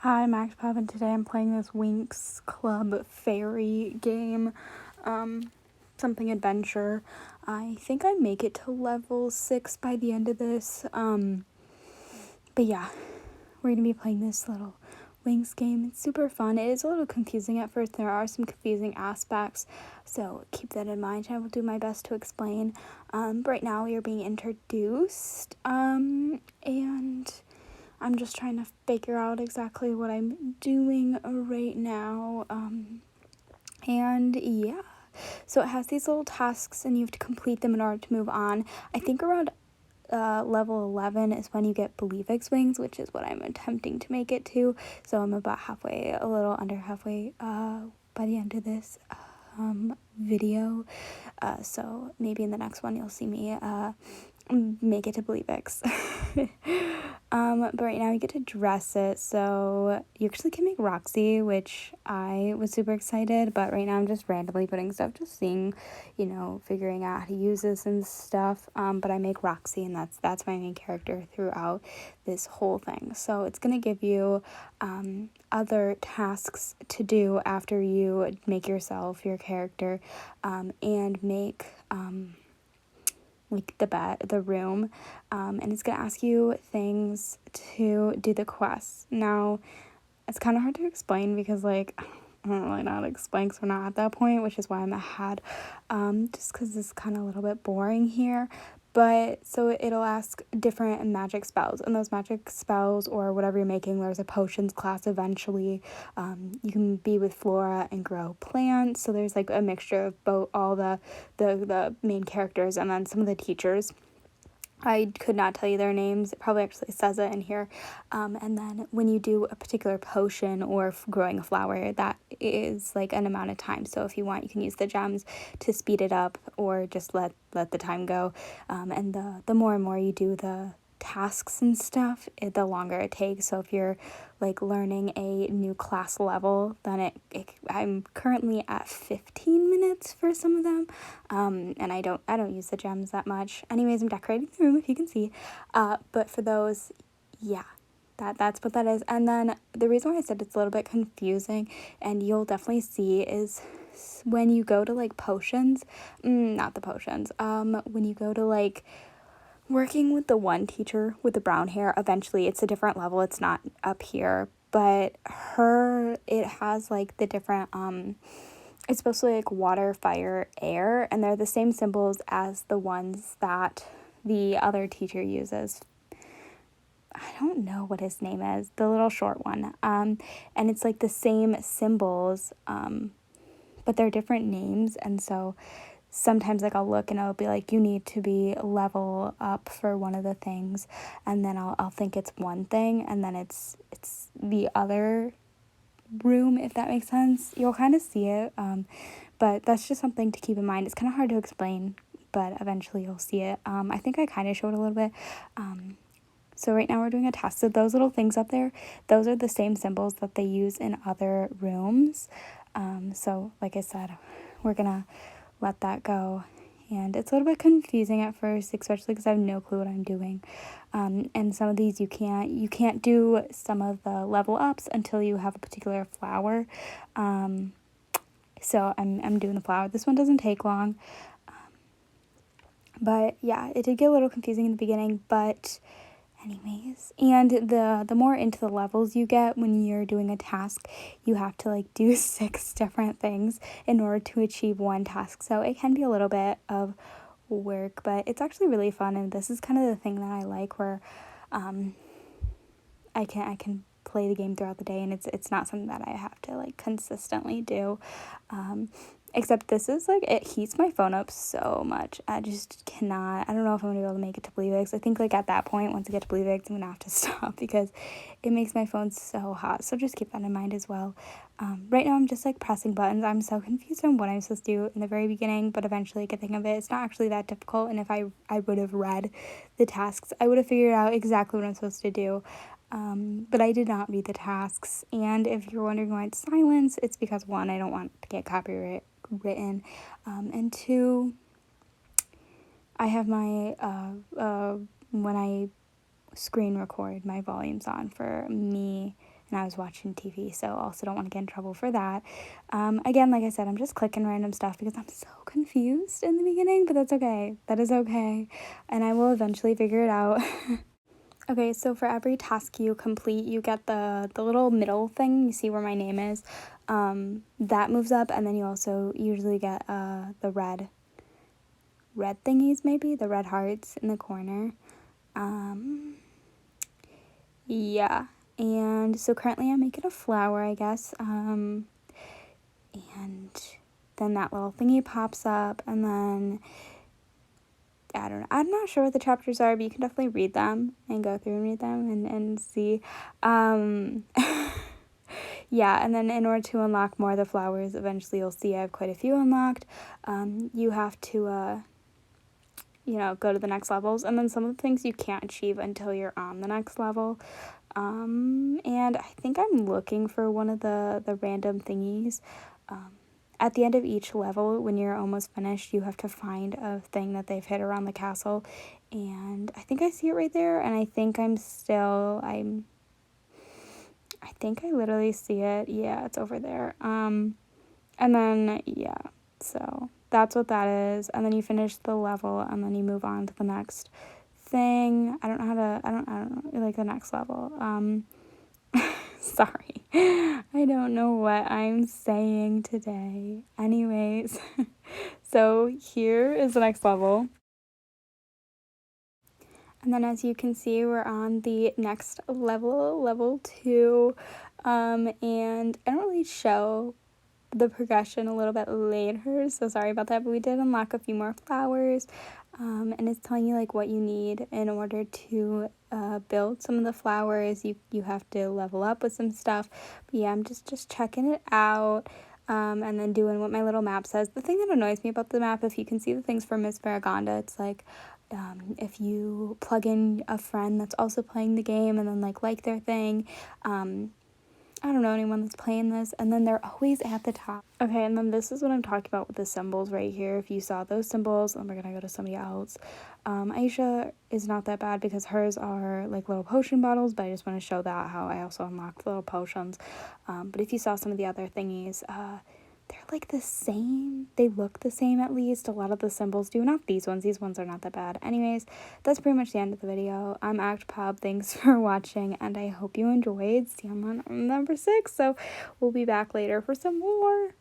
Hi, Max Pub, and today I'm playing this Winx Club Fairy game, something adventure. I think I make it to level 6 by the end of this, but yeah, we're gonna be playing this little Winx game. It's super fun. It is a little confusing at first. There are some confusing aspects, so keep that in mind. I will do my best to explain. But right now we are being introduced, and I'm just trying to figure out exactly what I'm doing right now. And yeah, so it has these little tasks and you have to complete them in order to move on. I think around level 11 is when you get Believe X wings, which is what I'm attempting to make it to. So I'm about halfway, a little under halfway by the end of this video. So maybe in the next one you'll see me make it to Believe X. But right now you get to dress it, so you actually can make Roxy, which I was super excited, but right now I'm just randomly putting stuff, just seeing, figuring out how to use this and stuff, but I make Roxy, and that's my main character throughout this whole thing. So it's gonna give you other tasks to do after you make yourself your character, and make like the room, and it's gonna ask you things to do the quests. Now, it's kind of hard to explain because I don't really know how to explain because we're not at that point, which is why I'm ahead, just because it's kind of a little bit boring here. But so it'll ask different magic spells, and those magic spells or whatever you're making, there's a potions class eventually. You can be with Flora and grow plants, so there's like a mixture of both all the main characters and then some of the teachers. I could not tell you their names. It probably actually says it in here. And then when you do a particular potion or growing a flower, that is like an amount of time. So if you want, you can use the gems to speed it up or just let the time go. And the more and more you do the tasks and stuff, the longer it takes. So if you're like learning a new class level, then I'm currently at 15 minutes for some of them, and I don't use the gems that much. Anyways, I'm decorating the room if you can see, but for those, yeah, that's what that is. And then the reason why I said it's a little bit confusing, and you'll definitely see, is when you go to like potions, not the potions, when you go to like working with the one teacher with the brown hair, eventually it's a different level. It's not up here, but it has like the different, it's supposed to be like water, fire, air, and they're the same symbols as the ones that the other teacher uses. I don't know what his name is, the little short one. And it's like the same symbols, but they're different names, and so sometimes like I'll look and I'll be like, you need to be level up for one of the things, and then I'll think it's one thing, and then it's the other room, if that makes sense. You'll kind of see it, but that's just something to keep in mind. It's kind of hard to explain, but eventually you'll see it. I think I kind of showed a little bit. So right now we're doing a test. So those little things up there, those are the same symbols that they use in other rooms. So like I said, we're gonna let that go, and it's a little bit confusing at first, especially because I have no clue what I'm doing, and some of these you can't do some of the level ups until you have a particular flower, so I'm doing the flower. This one doesn't take long, but yeah, it did get a little confusing in the beginning, but anyways, and the more into the levels you get when you're doing a task, you have to like do 6 different things in order to achieve one task. So it can be a little bit of work, but it's actually really fun, and this is kind of the thing that I like, where I can play the game throughout the day, and it's not something that I have to like consistently do. Except this is like, it heats my phone up so much. I just cannot. I don't know if I'm gonna be able to make it to Believe X. I think like at that point, once I get to Believe X, I'm gonna have to stop because it makes my phone so hot. So just keep that in mind as well. Right now I'm just like pressing buttons. I'm so confused on what I'm supposed to do in the very beginning, but eventually I get the hang of it. It's not actually that difficult, and if I would have read the tasks, I would have figured out exactly what I'm supposed to do. But I did not read the tasks, and if you're wondering why it's silence, it's because 1, I don't want to get copyright written, and 2, I have my when I screen record, my volume's on for me and I was watching TV, so also don't want to get in trouble for that. Again, like I said, I'm just clicking random stuff because I'm so confused in the beginning, but that's okay. That is okay, and I will eventually figure it out. Okay, so for every task you complete, you get the little middle thing. You see where my name is? That moves up, and then you also usually get the red thingies, maybe? The red hearts in the corner. Yeah, and so currently I'm making a flower, I guess. And then that little thingy pops up, and then I don't know. I'm not sure what the chapters are, but you can definitely read them and go through and read them and see. Yeah, and then in order to unlock more of the flowers, eventually you'll see I have quite a few unlocked. You have to, go to the next levels, and then some of the things you can't achieve until you're on the next level. And I think I'm looking for one of the random thingies. At the end of each level, when you're almost finished, you have to find a thing that they've hid around the castle. And I think I see it right there, and I think I think I literally see it. Yeah, it's over there. And then, yeah, so that's what that is. And then you finish the level, and then you move on to the next thing. I don't know, like the next level. Sorry. I don't know what I'm saying today. Anyways, so here is the next level. And then as you can see, we're on the next level, level 2. And I don't really show the progression a little bit later, so sorry about that, but we did unlock a few more flowers, and it's telling you like what you need in order to build some of the flowers. You have to level up with some stuff, but yeah, I'm just checking it out, and then doing what my little map says. The thing that annoys me about the map, if you can see the things for Miss Farragonda, it's like if you plug in a friend that's also playing the game and then like their thing, I don't know anyone that's playing this, and then they're always at the top. Okay, and then this is what I'm talking about with the symbols right here. If you saw those symbols, then we're gonna go to somebody else. Aisha is not that bad because hers are like little potion bottles, but I just want to show that how I also unlocked little potions. But if you saw some of the other thingies, they're like the same. They look the same at least. A lot of the symbols do. Not these ones. These ones are not that bad. Anyways, that's pretty much the end of the video. I'm ActPub. Thanks for watching, and I hope you enjoyed. See, I'm on number 6, so we'll be back later for some more.